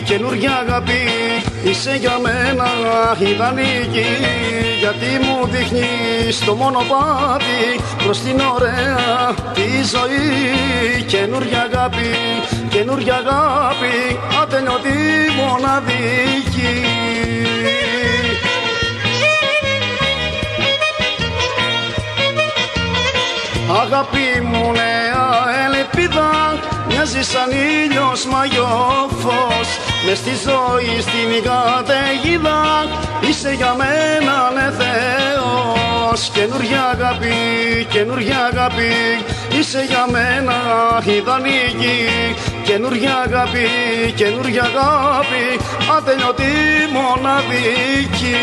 καινούργια αγάπη, είσαι για μένα ιδανική, γιατί μου δείχνεις το μονοπάτι προς την ωραία τη ζωή. Καινούργια αγάπη, ατελειωτή μοναδική. Αγάπη μου νέα ελπίδα, μοιάζει σαν ήλιος μαγιόφος, μες στη ζωή στην καταιγίδα, είσαι για μένα ναι Θεός. Καινούργια αγάπη, είσαι για μένα ιδανική, καινούργια αγάπη, ατελειωτή μοναδική.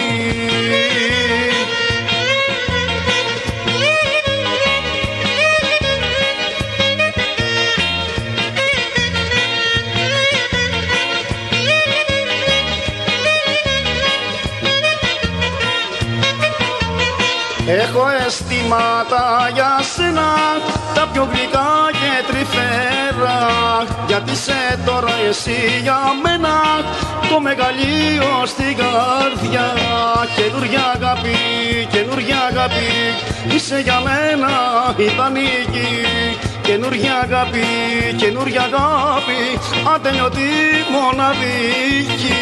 Έχω αισθήματα για σένα, τα πιο γλυκά και τρυφέρα, γιατί είσαι τώρα εσύ για μένα το μεγαλείο στην καρδιά. Καινούργια αγάπη, είσαι για μένα ιδανική, καινούργια αγάπη, ατελειωτή μοναδική.